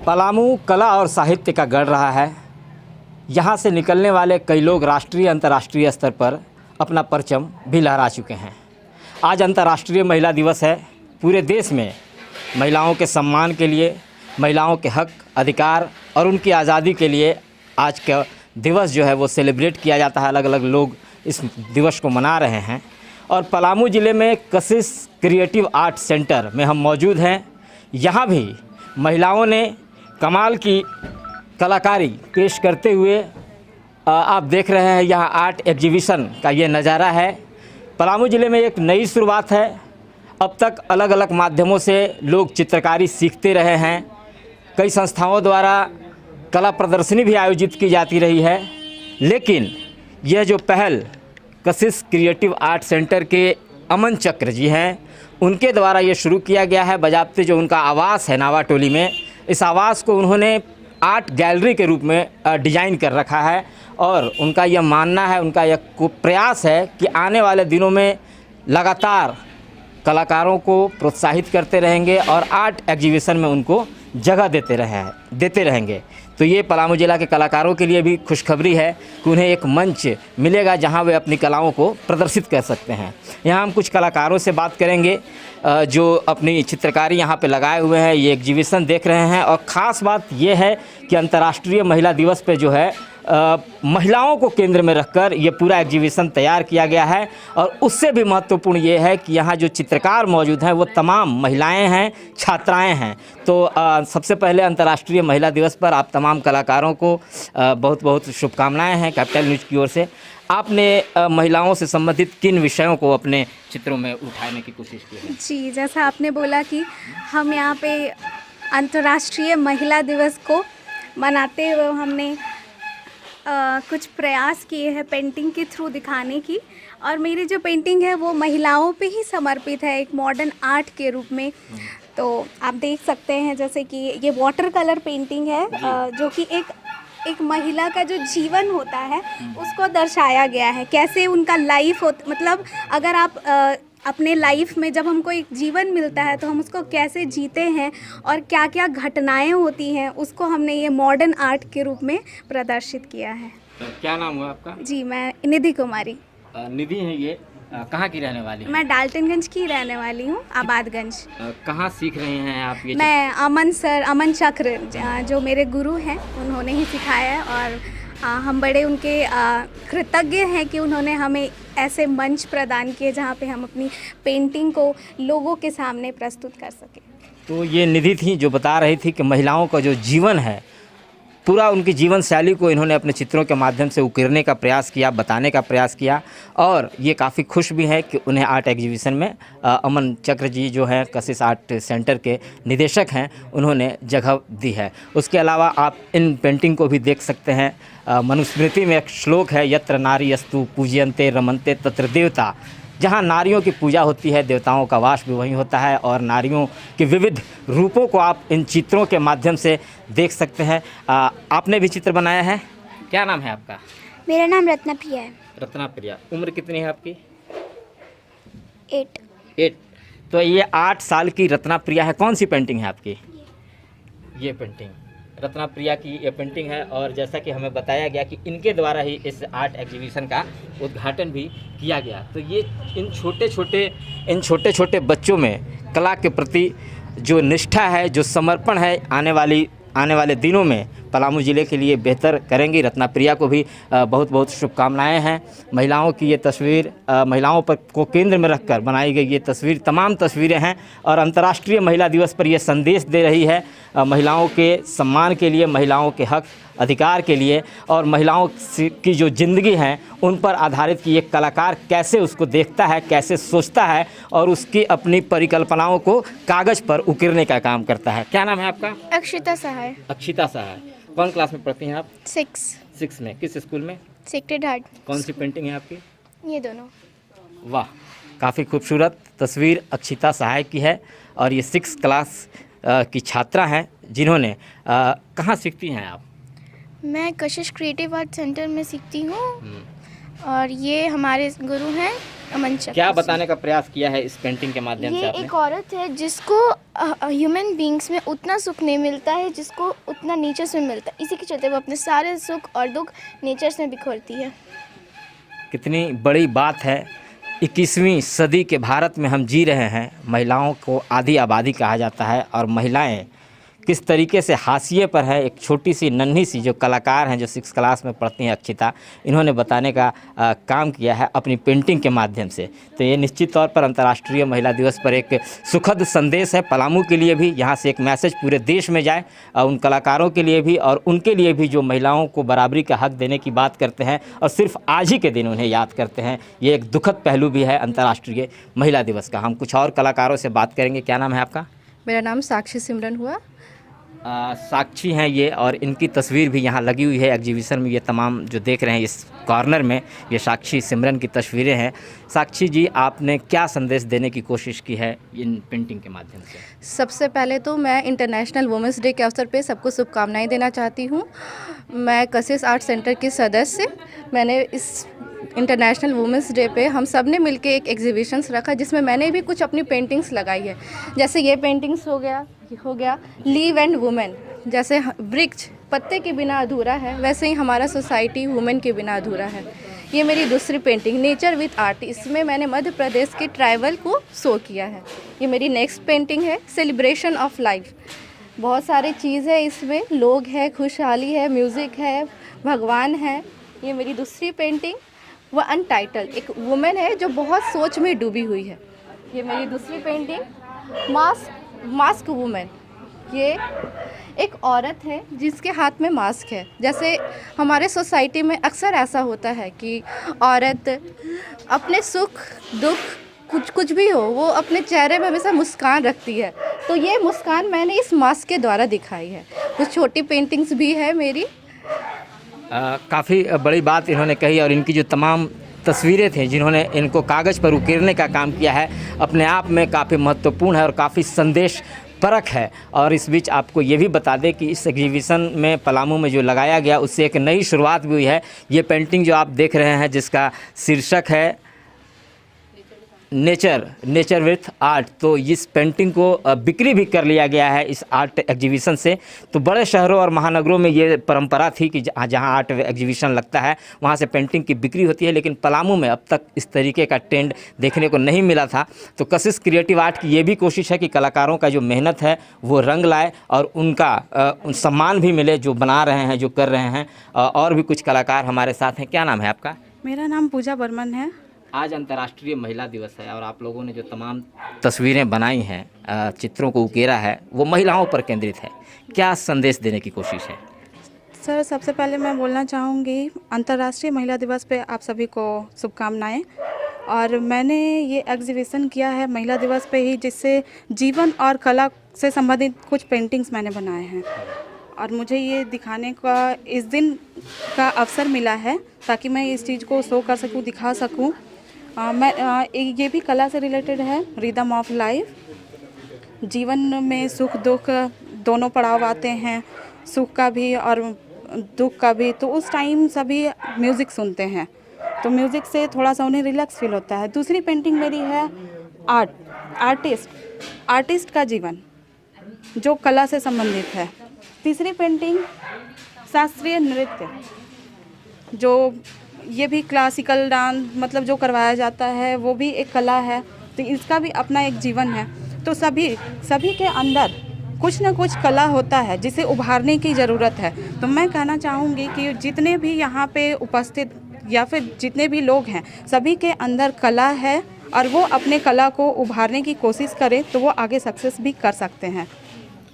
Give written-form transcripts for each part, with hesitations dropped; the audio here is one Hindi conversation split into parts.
पलामू कला और साहित्य का गढ़ रहा है। यहाँ से निकलने वाले कई लोग राष्ट्रीय अंतर्राष्ट्रीय स्तर पर अपना परचम भी लहरा चुके हैं। आज अंतर्राष्ट्रीय महिला दिवस है। पूरे देश में महिलाओं के सम्मान के लिए, महिलाओं के हक, अधिकार और उनकी आज़ादी के लिए आज का दिवस जो है वो सेलिब्रेट किया जाता है। अलग अलग लोग इस दिवस को मना रहे हैं और पलामू ज़िले में कशिश क्रिएटिव आर्ट सेंटर में हम मौजूद हैं। यहाँ भी महिलाओं ने कमाल की कलाकारी पेश करते हुए आप देख रहे हैं यहाँ आर्ट एग्जीबिशन का ये नज़ारा है। पलामू ज़िले में एक नई शुरुआत है। अब तक अलग अलग माध्यमों से लोग चित्रकारी सीखते रहे हैं। कई संस्थाओं द्वारा कला प्रदर्शनी भी आयोजित की जाती रही है, लेकिन यह जो पहल कशिश क्रिएटिव आर्ट सेंटर के अमन चक्र जी हैं, उनके द्वारा ये शुरू किया गया है। बजाबते जो उनका आवास है नावाटोली में, इस आवास को उन्होंने आर्ट गैलरी के रूप में डिज़ाइन कर रखा है और उनका यह मानना है, उनका यह प्रयास है कि आने वाले दिनों में लगातार कलाकारों को प्रोत्साहित करते रहेंगे और आर्ट एग्जीबिशन में उनको जगह देते रहेंगे। तो ये पलामू जिला के कलाकारों के लिए भी खुशखबरी है कि उन्हें एक मंच मिलेगा जहां वे अपनी कलाओं को प्रदर्शित कर सकते हैं। यहाँ हम कुछ कलाकारों से बात करेंगे जो अपनी चित्रकारी यहाँ पे लगाए हुए हैं, ये एग्जीबिशन देख रहे हैं। और ख़ास बात ये है कि अंतर्राष्ट्रीय महिला दिवस पे जो है महिलाओं को केंद्र में रखकर ये पूरा एग्जीबिशन तैयार किया गया है। और उससे भी महत्वपूर्ण ये है कि यहाँ जो चित्रकार मौजूद हैं वो तमाम महिलाएं हैं, छात्राएं हैं। तो सबसे पहले अंतर्राष्ट्रीय महिला दिवस पर आप तमाम कलाकारों को बहुत बहुत शुभकामनाएं हैं कैपिटल न्यूज़ की ओर से। आपने महिलाओं से संबंधित किन विषयों को अपने चित्रों में उठाने की कोशिश की है? जी, जैसा आपने बोला कि हम यहाँ पे अंतर्राष्ट्रीय महिला दिवस को मनाते हुए हमने कुछ प्रयास किए हैं पेंटिंग के थ्रू दिखाने की। और मेरी जो पेंटिंग है वो महिलाओं पे ही समर्पित है, एक मॉडर्न आर्ट के रूप में। तो आप देख सकते हैं जैसे कि ये वाटर कलर पेंटिंग है जो कि एक महिला का जो जीवन होता है उसको दर्शाया गया है। कैसे उनका लाइफ मतलब अगर आप अपने लाइफ में जब हमको एक जीवन मिलता है तो हम उसको कैसे जीते हैं और क्या क्या घटनाएं होती हैं, उसको हमने ये मॉडर्न आर्ट के रूप में प्रदर्शित किया है। तो क्या नाम हुआ आपका? जी, मैं निधि कुमारी। निधि है ये, कहाँ की रहने वाली है? मैं डाल्टनगंज की रहने वाली हूँ, आबादगंज। कहाँ सीख रही हैं आप ये? मैं अमन चक्र जो मेरे गुरु हैं उन्होंने ही सिखाया है। और हम बड़े उनके कृतज्ञ हैं कि उन्होंने हमें ऐसे मंच प्रदान किए जहाँ पे हम अपनी पेंटिंग को लोगों के सामने प्रस्तुत कर सकें। तो ये निधि थी जो बता रही थी कि महिलाओं का जो जीवन है, पूरा उनकी जीवन शैली को इन्होंने अपने चित्रों के माध्यम से उकेरने का प्रयास किया, बताने का प्रयास किया। और ये काफ़ी खुश भी है कि उन्हें आर्ट एग्जीबिशन में अमन चक्र जी जो हैं कशिश आर्ट सेंटर के निदेशक हैं, उन्होंने जगह दी है। उसके अलावा आप इन पेंटिंग को भी देख सकते हैं। मनुस्मृति में एक श्लोक है, यत्र नारी अस्तु पूज्यन्ते रमन्ते तत्र देवता। जहाँ नारियों की पूजा होती है, देवताओं का वास भी वहीं होता है। और नारियों के विविध रूपों को आप इन चित्रों के माध्यम से देख सकते हैं। आपने भी चित्र बनाया है, क्या नाम है आपका? मेरा नाम रत्ना प्रिया है। रत्ना प्रिया, उम्र कितनी है आपकी? 8। तो ये 8 साल की रत्ना प्रिया है। कौन सी पेंटिंग है आपकी? ये पेंटिंग रत्ना प्रिया की ये पेंटिंग है। और जैसा कि हमें बताया गया कि इनके द्वारा ही इस आर्ट एग्जीबिशन का उद्घाटन भी किया गया। तो ये इन छोटे छोटे बच्चों में कला के प्रति जो निष्ठा है, जो समर्पण है, आने वाले दिनों में पलामू ज़िले के लिए बेहतर करेंगी। रत्ना प्रिया को भी बहुत बहुत शुभकामनाएं हैं। महिलाओं की ये तस्वीर, महिलाओं पर को केंद्र में रखकर बनाई गई ये तस्वीर, तमाम तस्वीरें हैं और अंतर्राष्ट्रीय महिला दिवस पर यह संदेश दे रही है महिलाओं के सम्मान के लिए, महिलाओं के हक अधिकार के लिए और महिलाओं की जो ज़िंदगी है उन पर आधारित कि एक कलाकार कैसे उसको देखता है, कैसे सोचता है और उसकी अपनी परिकल्पनाओं को कागज़ पर उकेरने का काम करता है। क्या नाम है आपका? अक्षिता सहाय। अक्षिता सहाय, कौन क्लास में पढ़ती हैं आप? 6 में। किस स्कूल में? Sacred heart. कौन सी पेंटिंग है आपकी? ये दोनों। वाह, काफ़ी खूबसूरत तस्वीर अक्षिता सहाय की है। और ये 6 क्लास की छात्रा हैं जिन्होंने कहाँ सीखती हैं आप? मैं कशिश क्रिएटिव आर्ट सेंटर में सीखती हूँ और ये हमारे गुरु हैं अमन क्या बताने का प्रयास किया है इस पेंटिंग के माध्यम से ये आपने? एक औरत है जिसको ह्यूमन बींग्स में उतना सुख नहीं मिलता है जिसको उतना नेचर्स में मिलता है। इसी के चलते वो अपने सारे सुख और दुख नेचर्स में बिखोरती है। कितनी बड़ी बात है। 21वीं सदी के भारत में हम जी रहे हैं। महिलाओं को आधी आबादी कहा जाता है और महिलाएं किस तरीके से हाशिए पर है। एक छोटी सी नन्ही सी जो कलाकार हैं, जो 6 क्लास में पढ़ती हैं, अक्षिता, इन्होंने बताने का काम किया है अपनी पेंटिंग के माध्यम से। तो ये निश्चित तौर पर अंतर्राष्ट्रीय महिला दिवस पर एक सुखद संदेश है पलामू के लिए भी। यहाँ से एक मैसेज पूरे देश में जाए उन कलाकारों के लिए भी और उनके लिए भी जो महिलाओं को बराबरी का हक देने की बात करते हैं और सिर्फ आज ही के दिन उन्हें याद करते हैं। ये एक दुखद पहलू भी है अंतर्राष्ट्रीय महिला दिवस का। हम कुछ और कलाकारों से बात करेंगे। क्या नाम है आपका? मेरा नाम साक्षी सिमरन हुआ। साक्षी हैं ये, और इनकी तस्वीर भी यहाँ लगी हुई है एग्जीबिशन में। ये तमाम जो देख रहे हैं इस कॉर्नर में, ये साक्षी सिमरन की तस्वीरें हैं। साक्षी जी, आपने क्या संदेश देने की कोशिश की है इन पेंटिंग के माध्यम से? सबसे पहले तो मैं इंटरनेशनल वुमेंस डे के अवसर पे सबको शुभकामनाएं देना चाहती हूँ। मैं कशिश आर्ट सेंटर की सदस्य, मैंने इस इंटरनेशनल वुमेंस डे पे हम सब ने मिलकर एक एग्जीबिशंस रखा जिसमें मैंने भी कुछ अपनी पेंटिंग्स लगाई है। जैसे ये पेंटिंग्स हो गया लीव एंड वुमेन। जैसे वृक्ष पत्ते के बिना अधूरा है, वैसे ही हमारा सोसाइटी वुमेन के बिना अधूरा है। ये मेरी दूसरी पेंटिंग नेचर विथ आर्ट, इसमें मैंने मध्य प्रदेश के ट्राइबल को शो किया है। ये मेरी नेक्स्ट पेंटिंग है सेलिब्रेशन ऑफ लाइफ। बहुत सारी चीज़ है इसमें, लोग है, खुशहाली है, म्यूज़िक है, भगवान है। ये मेरी दूसरी पेंटिंग वो अनटाइटल, एक वुमेन है जो बहुत सोच में डूबी हुई है। ये मेरी दूसरी पेंटिंग मास्क वुमेन। ये एक औरत है जिसके हाथ में मास्क है। जैसे हमारे सोसाइटी में अक्सर ऐसा होता है कि औरत अपने सुख दुख कुछ भी हो, वो अपने चेहरे में हमेशा मुस्कान रखती है। तो ये मुस्कान मैंने इस मास्क के द्वारा दिखाई है। कुछ छोटी पेंटिंग्स भी है मेरी। काफ़ी बड़ी बात इन्होंने कही, और इनकी जो तमाम तस्वीरें थी जिन्होंने इनको कागज़ पर उकेरने का काम किया है, अपने आप में काफ़ी महत्वपूर्ण है और काफ़ी संदेश परक है। और इस बीच आपको ये भी बता दें कि इस एग्जीबिशन में पलामू में जो लगाया गया उससे एक नई शुरुआत भी हुई है। ये पेंटिंग जो आप देख रहे हैं जिसका शीर्षक है नेचर विथ आर्ट, तो इस पेंटिंग को बिक्री भी कर लिया गया है इस आर्ट एग्जीबिशन से। तो बड़े शहरों और महानगरों में ये परंपरा थी कि जहाँ आर्ट एग्जीबिशन लगता है वहाँ से पेंटिंग की बिक्री होती है, लेकिन पलामू में अब तक इस तरीके का ट्रेंड देखने को नहीं मिला था। तो कशिश क्रिएटिव आर्ट की ये भी कोशिश है कि कलाकारों का जो मेहनत है वो रंग लाए और उनका सम्मान भी मिले जो बना रहे हैं, जो कर रहे हैं। और भी कुछ कलाकार हमारे साथ हैं। क्या नाम है आपका? मेरा नाम पूजा बर्मन है। आज अंतर्राष्ट्रीय महिला दिवस है और आप लोगों ने जो तमाम तस्वीरें बनाई हैं, चित्रों को उकेरा है, वो महिलाओं पर केंद्रित है। क्या संदेश देने की कोशिश है? सर, सबसे पहले मैं बोलना चाहूँगी अंतर्राष्ट्रीय महिला दिवस पे आप सभी को शुभकामनाएं। और मैंने ये एग्जीबिशन किया है महिला दिवस पे ही, जिससे जीवन और कला से संबंधित कुछ पेंटिंग्स मैंने बनाए हैं और मुझे ये दिखाने का इस दिन का अवसर मिला है ताकि मैं इस चीज़ को शो कर सकूँ, दिखा सकूँ। ये भी कला से रिलेटेड है। रिदम ऑफ लाइफ, जीवन में सुख दुख दोनों पड़ाव आते हैं, सुख का भी और दुख का भी। तो उस टाइम सभी म्यूज़िक सुनते हैं, तो म्यूज़िक से थोड़ा सा उन्हें रिलैक्स फील होता है। दूसरी पेंटिंग मेरी है आर्टिस्ट का जीवन जो कला से संबंधित है। तीसरी पेंटिंग शास्त्रीय नृत्य, जो ये भी क्लासिकल डांस मतलब जो करवाया जाता है वो भी एक कला है, तो इसका भी अपना एक जीवन है। तो सभी के अंदर कुछ ना कुछ कला होता है जिसे उभारने की ज़रूरत है। तो मैं कहना चाहूँगी कि जितने भी यहाँ पे उपस्थित या फिर जितने भी लोग हैं, सभी के अंदर कला है और वो अपने कला को उभारने की कोशिश करें तो वो आगे सक्सेस भी कर सकते हैं।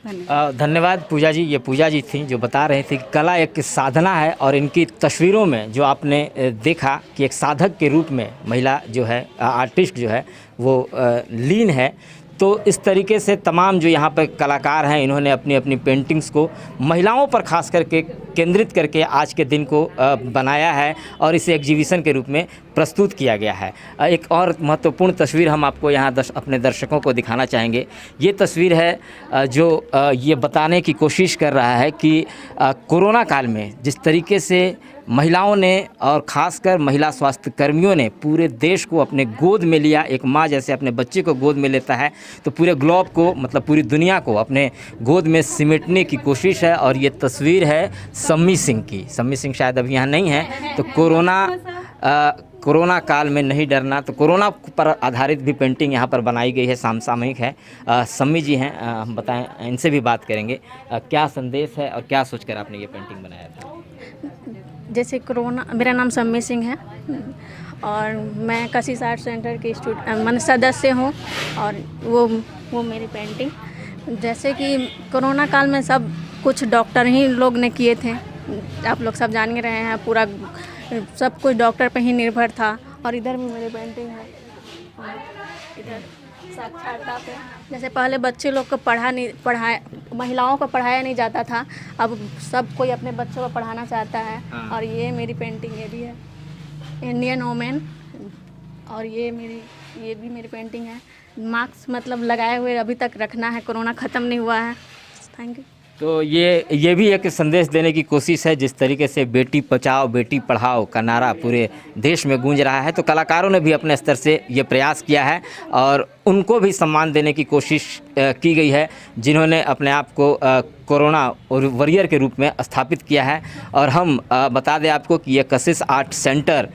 धन्यवाद पूजा जी। ये पूजा जी थी जो बता रहे थे कि कला एक साधना है और इनकी तस्वीरों में जो आपने देखा कि एक साधक के रूप में महिला जो है, आर्टिस्ट जो है वो लीन है। तो इस तरीके से तमाम जो यहाँ पर कलाकार हैं इन्होंने अपनी अपनी पेंटिंग्स को महिलाओं पर खास करके केंद्रित करके आज के दिन को बनाया है और इसे एग्जीबिशन के रूप में प्रस्तुत किया गया है। एक और महत्वपूर्ण तस्वीर हम आपको यहाँ अपने दर्शकों को दिखाना चाहेंगे। ये तस्वीर है जो ये बताने की कोशिश कर रहा है कि कोरोना काल में जिस तरीके से महिलाओं ने और ख़ासकर महिला स्वास्थ्य कर्मियों ने पूरे देश को अपने गोद में लिया। एक माँ जैसे अपने बच्चे को गोद में लेता है तो पूरे ग्लोब को, मतलब पूरी दुनिया को अपने गोद में सिमटने की कोशिश है। और ये तस्वीर है सम्मी सिंह की। सम्मी सिंह शायद अभी यहाँ नहीं है। तो कोरोना काल में नहीं डरना, तो कोरोना पर आधारित भी पेंटिंग यहाँ पर बनाई गई है, समसामयिक है। सम्मी जी हैं, हम बताएं, इनसे भी बात करेंगे। क्या संदेश है और क्या सोचकर आपने ये पेंटिंग बनाया था? जैसे कोरोना, मेरा नाम सम्मी सिंह है और मैं कशिश आर्ट सेंटर के मन सदस्य हूँ। और वो मेरी पेंटिंग, जैसे कि कोरोना काल में सब कुछ डॉक्टर ही लोग ने किए थे, आप लोग सब जान ही रहे हैं, पूरा सब कुछ डॉक्टर पे ही निर्भर था। और इधर भी मेरी पेंटिंग है, और इधर साक्षरता पे, जैसे पहले बच्चे लोग को महिलाओं को पढ़ाया नहीं जाता था, अब सब कोई अपने बच्चों को पढ़ाना चाहता है। और ये मेरी पेंटिंग, ये भी है इंडियन वोमेन। और ये भी मेरी पेंटिंग है। मास्क मतलब लगाए हुए अभी तक रखना है, कोरोना ख़त्म नहीं हुआ है। Thank you. तो ये भी एक संदेश देने की कोशिश है। जिस तरीके से बेटी बचाओ बेटी पढ़ाओ का नारा पूरे देश में गूंज रहा है, तो कलाकारों ने भी अपने स्तर से ये प्रयास किया है और उनको भी सम्मान देने की कोशिश की गई है, जिन्होंने अपने आप को कोरोना वॉरियर के रूप में स्थापित किया है। और हम बता दें आपको कि ये कशिश आर्ट सेंटर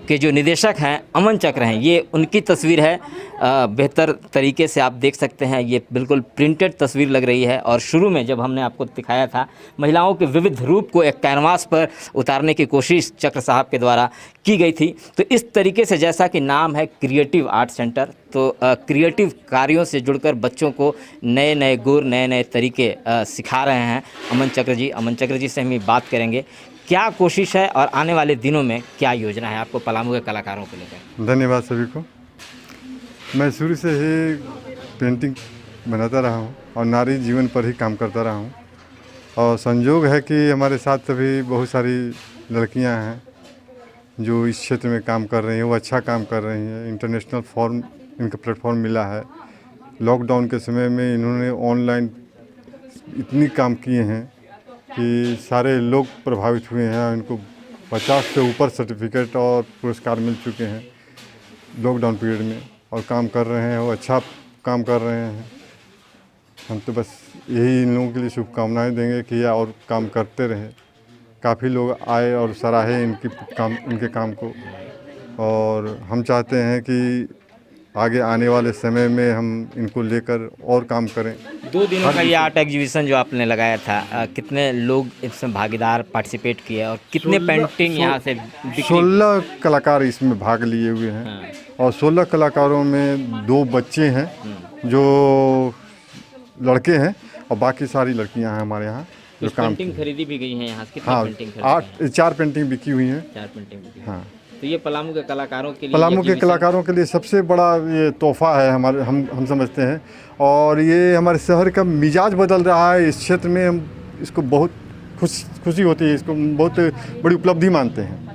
के जो निदेशक हैं अमन चक्र हैं, ये उनकी तस्वीर है। बेहतर तरीके से आप देख सकते हैं, ये बिल्कुल प्रिंटेड तस्वीर लग रही है। और शुरू में जब हमने आपको दिखाया था, महिलाओं के विविध रूप को एक कैनवास पर उतारने की कोशिश चक्र साहब के द्वारा की गई थी। तो इस तरीके से, जैसा कि नाम है क्रिएटिव आर्ट सेंटर, तो क्रिएटिव कार्यों से जुड़कर बच्चों को नए नए गुर, नए नए तरीके सिखा रहे हैं अमन चक्र जी से हम बात करेंगे। क्या कोशिश है और आने वाले दिनों में क्या योजना है आपको पलामू के कलाकारों को लेकर? धन्यवाद सभी को। मैं शुरू से ही पेंटिंग बनाता रहा हूँ और नारी जीवन पर ही काम करता रहा हूँ। और संयोग है कि हमारे साथ अभी बहुत सारी लड़कियाँ हैं जो इस क्षेत्र में काम कर रही हैं, वो अच्छा काम कर रही हैं। इंटरनेशनल फॉर्म इनका प्लेटफॉर्म मिला है। लॉकडाउन के समय में इन्होंने ऑनलाइन इतनी काम किए हैं कि सारे लोग प्रभावित हुए हैं। इनको 50 से ऊपर सर्टिफिकेट और पुरस्कार मिल चुके हैं लॉकडाउन पीरियड में, और काम कर रहे हैं, वो अच्छा काम कर रहे हैं। हम तो बस यही इन लोगों के लिए शुभकामनाएं देंगे कि यह और काम करते रहे। काफ़ी लोग आए और सराहे इनके काम को, और हम चाहते हैं कि आगे आने वाले समय में हम इनको लेकर और काम करें। 2 दिनों का ये आर्ट एग्जीबिशन जो आपने लगाया था, कितने लोग इसमें भागीदार पार्टिसिपेट किए और कितने पेंटिंग यहाँ से बिक्री? 16 कलाकार इसमें भाग लिए हुए हैं। हाँ। और 16 कलाकारों में 2 बच्चे हैं जो लड़के हैं, और बाकी सारी लड़कियां हैं हमारे यहाँ जो काम। पेंटिंग खरीदी भी गई है यहाँ से? कितनी हाँ, पेंटिंग? 4 पेंटिंग बिकी हुई हैं। 4 पेंटिंग बिकी। हाँ। तो ये पलामू के कलाकारों के लिए, पलामू के कलाकारों के लिए सबसे बड़ा ये तोहफा है हमारे, हम समझते हैं। और ये हमारे शहर का मिजाज बदल रहा है। इस क्षेत्र में हम इसको बहुत खुशी होती है, इसको बहुत बड़ी उपलब्धि मानते हैं।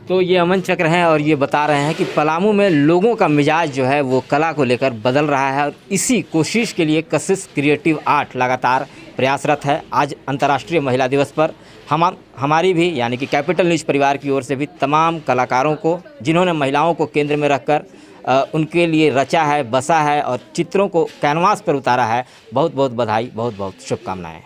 तो ये अमन चक्र हैं और ये बता रहे हैं कि पलामू में लोगों का मिजाज जो है वो कला को लेकर बदल रहा है, और इसी कोशिश के लिए कशिश क्रिएटिव आर्ट लगातार प्रयासरत है। आज अंतर्राष्ट्रीय महिला दिवस पर हमारी भी, यानी कि कैपिटल न्यूज़ परिवार की ओर से भी तमाम कलाकारों को, जिन्होंने महिलाओं को केंद्र में रखकर उनके लिए रचा है, बसा है और चित्रों को कैनवास पर उतारा है, बहुत बहुत बधाई, बहुत बहुत शुभकामनाएं।